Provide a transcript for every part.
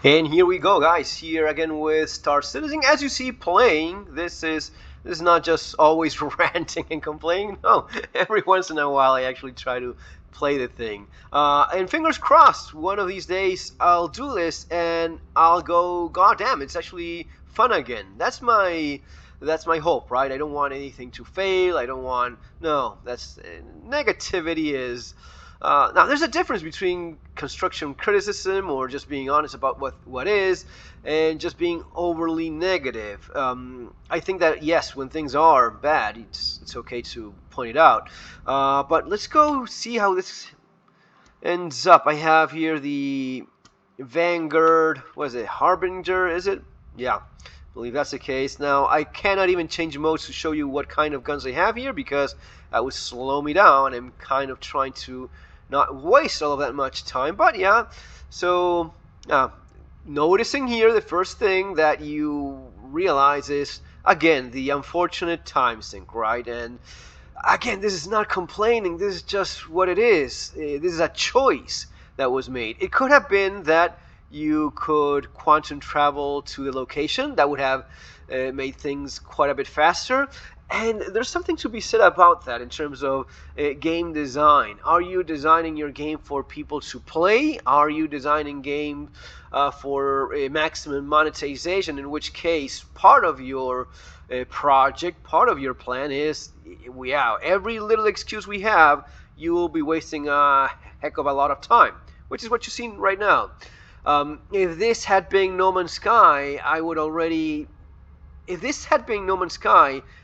And here we go, guys. Here again with Star Citizen. As you see, playing. This is not just always ranting and complaining. No, every once in a while I actually try to play the thing. And fingers crossed, one of these days I'll do this and I'll go. God damn, it's actually fun again. That's my hope, right? I don't want anything to fail. I don't want no. That's negativity is. Now, there's a difference between construction criticism or just being honest about what is and just being overly negative. I think that, yes, when things are bad, it's okay to point it out. But let's go see how this ends up. I have here the Vanguard, what is it, Harbinger, is it? Yeah, I believe that's the case. Now, I cannot even change modes to show you what kind of guns I have here because that would slow me down. I'm kind of trying to not waste all of that much time, but yeah. So noticing here, the first thing that you realize is, again, the unfortunate time sink, right? And again, this is not complaining, this is just what it is. This is a choice that was made. It could have been that you could quantum travel to the location. That would have made things quite a bit faster. And there's something to be said about that in terms of game design. Are you designing your game for people to play? Are you designing game for maximum monetization? In which case, part of your project, part of your plan is, every little excuse we have, you will be wasting a heck of a lot of time, which is what you're seeing right now. If this had been No Man's Sky,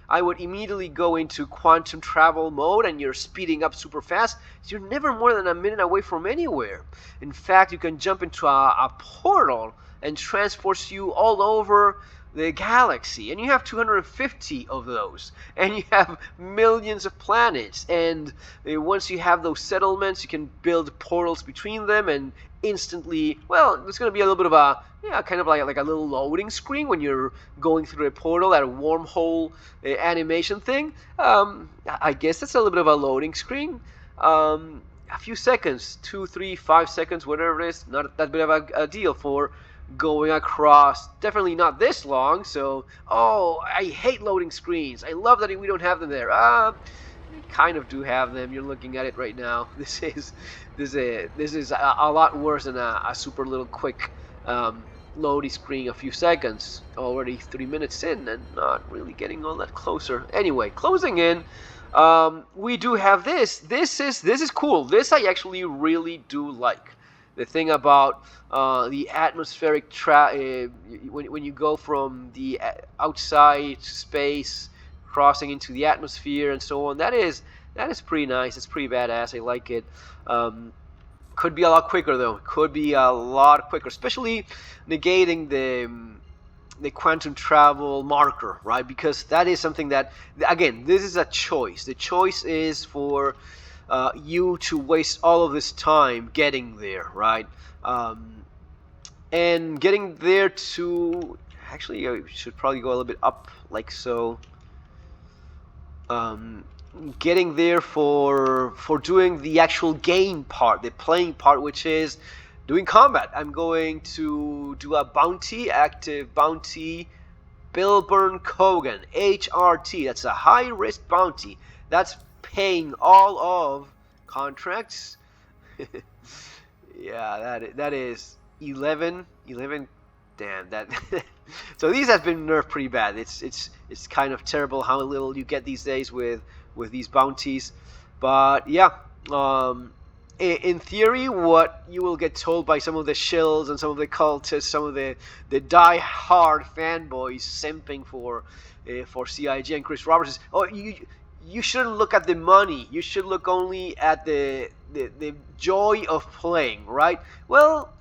I would immediately go into quantum travel mode and you're speeding up super fast. You're never more than a minute away from anywhere. In fact, you can jump into a portal and transports you all over the galaxy. And you have 250 of those. And you have millions of planets. And once you have those settlements, you can build portals between them and instantly, well, there's going to be a little bit of a, kind of like a little loading screen when you're going through a portal, that wormhole animation thing. I guess that's a little bit of a loading screen. A few seconds, 2, 3, 5 seconds, whatever it is, not that big of a deal for going across. Definitely not this long. So, I hate loading screens. I love that we don't have them there. We kind of do have them. You're looking at it right now. This is a lot worse than a super little quick loading screen. A few seconds, already 3 minutes in, and not really getting all that closer. Anyway, closing in. We do have this. This is cool. This I actually really do like. The thing about the atmospheric when you go from the outside space, crossing into the atmosphere and so on, that is pretty nice. It's pretty badass. I like it. Could be a lot quicker though. Could be a lot quicker, especially negating the quantum travel marker, right? Because that is something that, again, this is a choice. The choice is for you to waste all of this time getting there, right? And getting there to, actually, I should probably go a little bit up, like so. Getting there for doing the actual game part, the playing part, which is doing combat. I'm going to do a bounty, active bounty, Bilburn Kogan, HRT. That's a high-risk bounty. That's paying all of contracts. Yeah, that is 11. Damn, that. So these have been nerfed pretty bad. It's kind of terrible how little you get these days with these bounties. But yeah, in theory, what you will get told by some of the shills and some of the cultists, some of the die-hard fanboys simping for CIG and Chris Roberts is, you shouldn't look at the money. You should look only at the joy of playing, right? Well,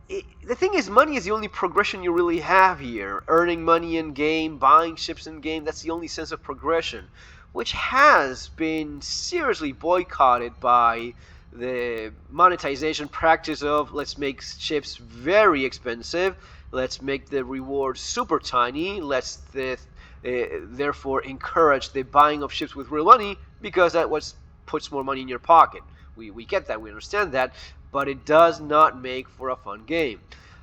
the thing is, money is the only progression you really have here. Earning money in game, buying ships in game, that's the only sense of progression, which has been seriously boycotted by the monetization practice of, let's make ships very expensive, let's make the rewards super tiny, let's therefore encourage the buying of ships with real money, because that puts more money in your pocket. We get that, we understand that, but it does not make for a fun game.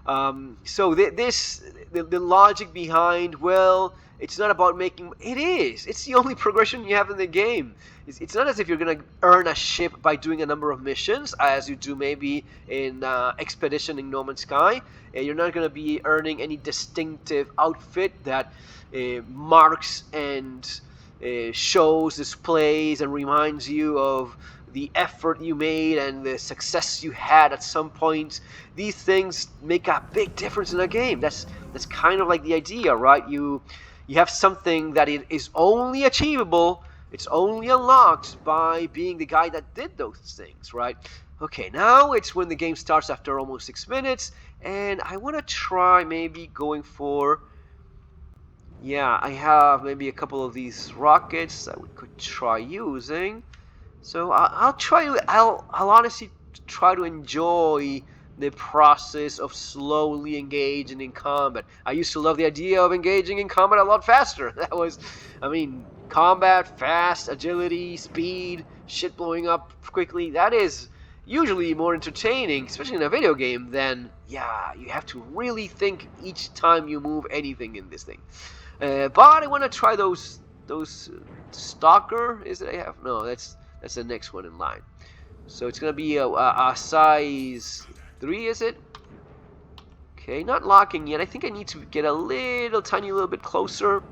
So the logic behind, well, it's not about making. It is. It's the only progression you have in the game. It's not as if you're gonna earn a ship by doing a number of missions, as you do maybe in Expedition in No Man's Sky. You're not gonna be earning any distinctive outfit that marks and shows, displays, and reminds you of the effort you made and the success you had at some point. These things make a big difference in a game. That's kind of like the idea, right? You have something that it is only achievable, it's only unlocked by being the guy that did those things, right? Okay, now it's when the game starts after almost 6 minutes, and I want to try maybe going for, yeah, I have maybe a couple of these rockets that we could try using. So I'll honestly try to enjoy the process of slowly engaging in combat. I used to love the idea of engaging in combat a lot faster. That was, I mean, combat, fast, agility, speed, shit blowing up quickly. That is usually more entertaining, especially in a video game, than, yeah, you have to really think each time you move anything in this thing. But I want to try those stalker, is it I have? No, that's the next one in line. So it's going to be a size 3, is it? Okay, not locking yet. I think I need to get a tiny little bit closer.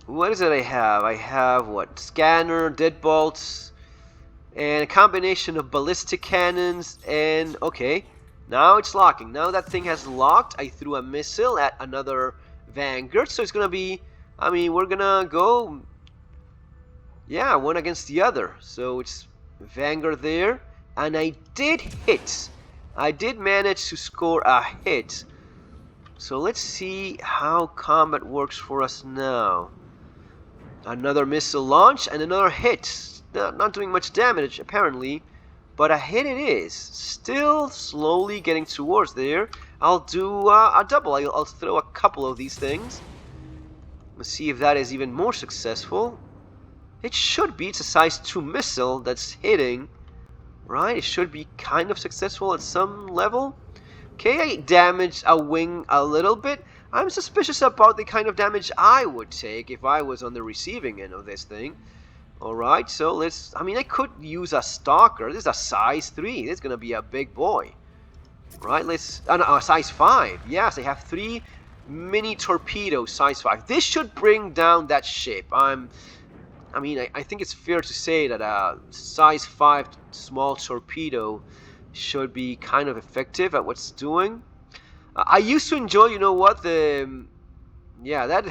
What is it I have? I have, what? Scanner, deadbolts, and a combination of ballistic cannons, and, okay. Now it's locking. Now that thing has locked. I threw a missile at another Vanguard, so it's going to be, I mean, we're gonna go, yeah, one against the other. So it's Vanguard there, and I did hit. I did manage to score a hit. So let's see how combat works for us now. Another missile launch and another hit. Not doing much damage apparently, but a hit it is. Still slowly getting towards there. I'll do a double. I'll throw a couple of these things. Let's see if that is even more successful. It should be. It's a size 2 missile that's hitting. Right? It should be kind of successful at some level. Okay, I damaged a wing a little bit. I'm suspicious about the kind of damage I would take if I was on the receiving end of this thing. Alright, so let's... I mean, I could use a stalker. This is a size 3. This is going to be a big boy. Right, let's... no, size 5. Yes, I have 3... mini torpedo size 5. This should bring down that ship. I think it's fair to say that a size 5 small torpedo should be kind of effective at what's doing. I used to enjoy, you know what, yeah, that,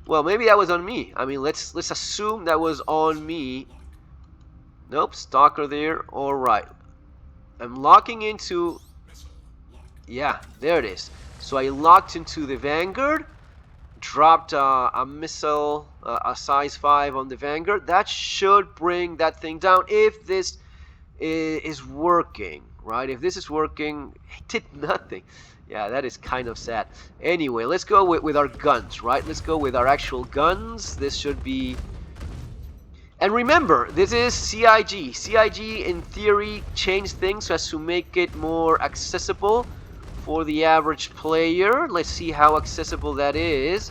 well, maybe that was on me. I mean, let's assume that was on me. Nope, stalker there. All right, I'm locking into, yeah, there it is. So I locked into the Vanguard, dropped a missile, a size 5 on the Vanguard. That should bring that thing down if this is working, right? If this is working, it did nothing. Yeah, that is kind of sad. Anyway, let's go with our guns, right? Let's go with our actual guns. This should be... And remember, this is CIG. CIG, in theory, changed things so as to make it more accessible for the average player. Let's see how accessible that is.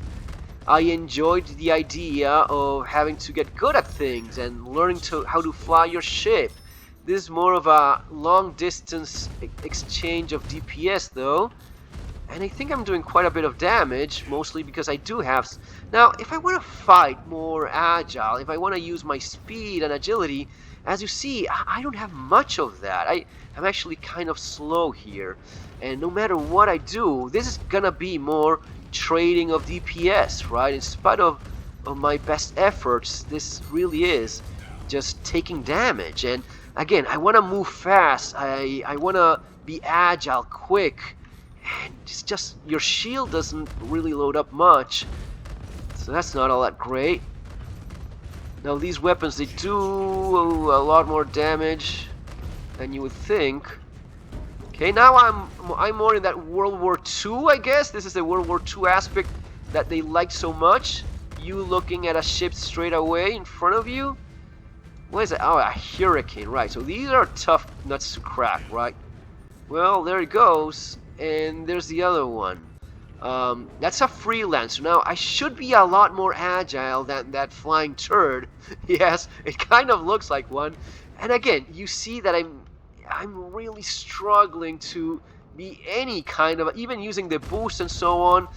I enjoyed the idea of having to get good at things and learning how to fly your ship. This is more of a long distance exchange of DPS though, and I think I'm doing quite a bit of damage, mostly because I do have... Now, if I want to fight more agile, if I want to use my speed and agility, as you see, I don't have much of that. I'm actually kind of slow here, and no matter what I do, this is gonna be more trading of DPS, right? In spite of my best efforts, this really is just taking damage. And again, I want to move fast, I want to be agile, quick, and it's just, your shield doesn't really load up much, so that's not all that great. Now these weapons, they do a lot more damage than you would think. Okay, now I'm more in that World War II, I guess. This is the World War II aspect that they liked so much. You looking at a ship straight away in front of you. What is it? Oh, a hurricane, right. So these are tough nuts to crack, right? Well, there it goes. And there's the other one. That's a freelancer. Now, I should be a lot more agile than that flying turd. Yes, it kind of looks like one. And again, you see that I'm really struggling to be any kind of, even using the boost and so on.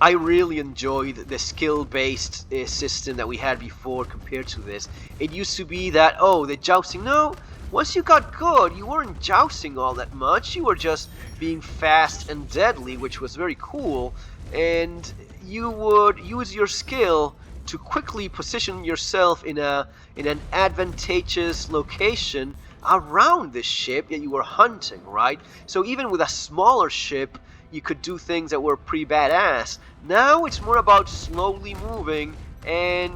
I really enjoyed the skill-based system that we had before compared to this. It used to be that, oh, the jousting. No, once you got good, you weren't jousting all that much. You were just being fast and deadly, which was very cool. And you would use your skill to quickly position yourself in an advantageous location around the ship that you were hunting, right? So even with a smaller ship, you could do things that were pretty badass. Now it's more about slowly moving and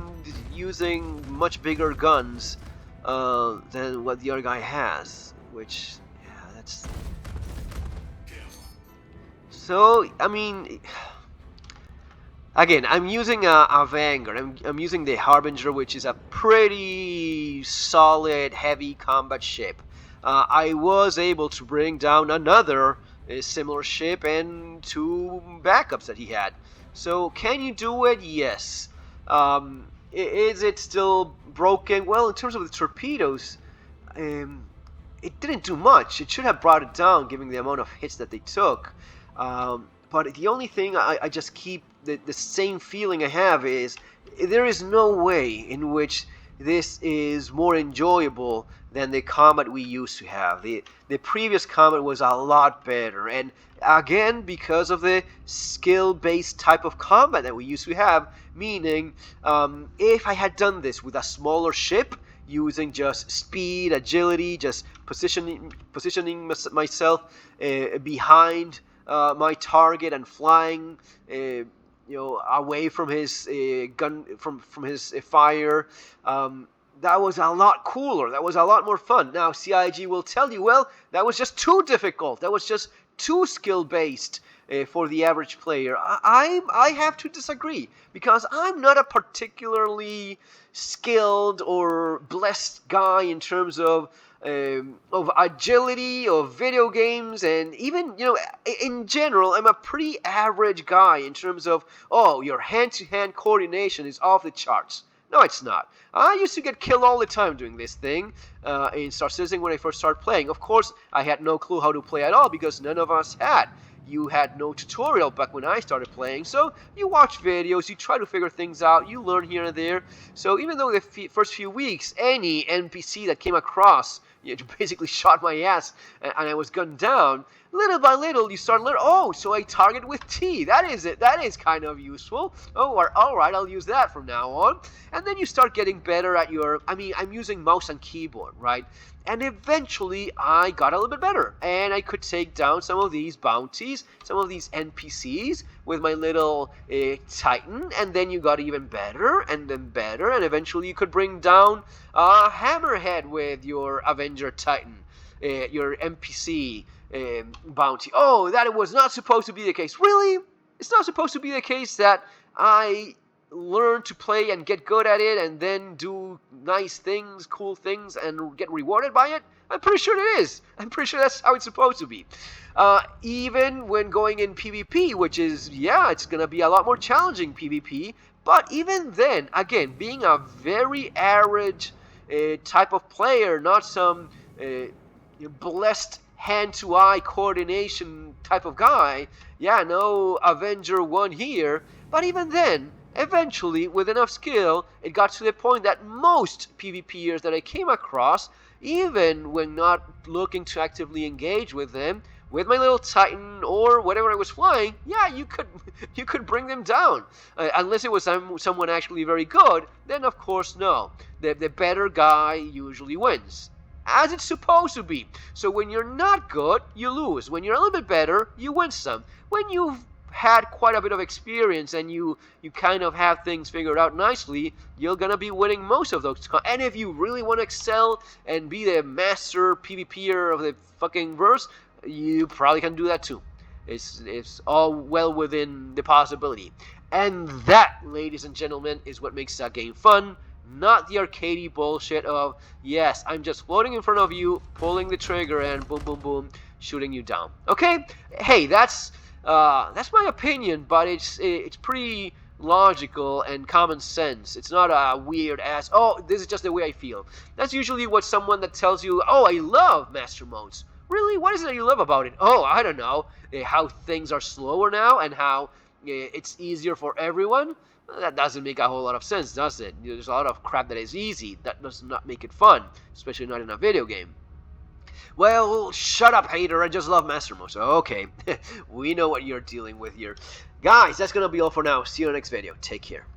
using much bigger guns than what the other guy has, which, yeah, that's... So, I mean, again, I'm using a Vanguard. I'm using the Harbinger, which is a pretty solid, heavy combat ship. I was able to bring down another similar ship and 2 backups that he had. So, can you do it? Yes. Is it still broken? Well, in terms of the torpedoes, it didn't do much. It should have brought it down, given the amount of hits that they took. But the only thing I just keep the same feeling I have is there is no way in which this is more enjoyable than the combat we used to have. The previous combat was a lot better, and again, because of the skill-based type of combat that we used to have, meaning if I had done this with a smaller ship, using just speed, agility, just positioning myself behind my target and flying, away from his gun, from his fire. That was a lot cooler. That was a lot more fun. Now, CIG will tell you, well, that was just too difficult. That was just too skill-based for the average player. I have to disagree, because I'm not a particularly skilled or blessed guy in terms of agility, of video games, and even, in general, I'm a pretty average guy in terms of, oh, your hand-to-hand coordination is off the charts. No, it's not. I used to get killed all the time doing this thing in Star Citizen when I first started playing. Of course, I had no clue how to play at all, because none of us had. You had no tutorial back when I started playing, so you watch videos, you try to figure things out, you learn here and there. So even though the first few weeks, any NPC that came across, basically shot my ass and I was gunned down, little by little you start learning, oh, so I target with T, that is it, that is kind of useful. Oh, alright, I'll use that from now on. And then you start getting better at I'm using mouse and keyboard, right? And eventually I got a little bit better, and I could take down some of these bounties, some of these NPCs with my little Titan, and then you got even better, and then better, and eventually you could bring down a Hammerhead with your Avenger Titan, your NPC bounty. Oh, that was not supposed to be the case. Really? It's not supposed to be the case that I learn to play and get good at it and then do nice things, cool things, and get rewarded by it? I'm pretty sure it is. I'm pretty sure that's how it's supposed to be. Even when going in PvP, which is, yeah, it's going to be a lot more challenging PvP, but even then, again, being a very average type of player, not some blessed hand-to-eye coordination type of guy, yeah, no Avenger 1 here, but even then, eventually, with enough skill, it got to the point that most PvPers that I came across, even when not looking to actively engage with them, with my little Titan or whatever I was flying, yeah, you could bring them down. Unless it was someone actually very good, then of course no. The better guy usually wins, as it's supposed to be. So when you're not good, you lose. When you're a little bit better, you win some. When you've had quite a bit of experience and you kind of have things figured out nicely, you're gonna be winning most of those. And if you really want to excel and be the master PvPer of the fucking verse, you probably can do that too. It's all well within the possibility. And that, ladies and gentlemen, is what makes a game fun, not the arcadey bullshit of, yes, I'm just floating in front of you, pulling the trigger, and boom, boom, boom, shooting you down. Okay? Hey, that's my opinion, but it's pretty logical and common sense. It's not a weird ass, oh, this is just the way I feel. That's usually what someone that tells you, oh, I love master modes. Really? What is it that you love about it? Oh, I don't know. How things are slower now and how it's easier for everyone. That doesn't make a whole lot of sense, does it? There's a lot of crap that is easy. That does not make it fun, especially not in a video game. Well, shut up, hater. I just love master modes. Okay, we know what you're dealing with here. Guys, that's going to be all for now. See you in the next video. Take care.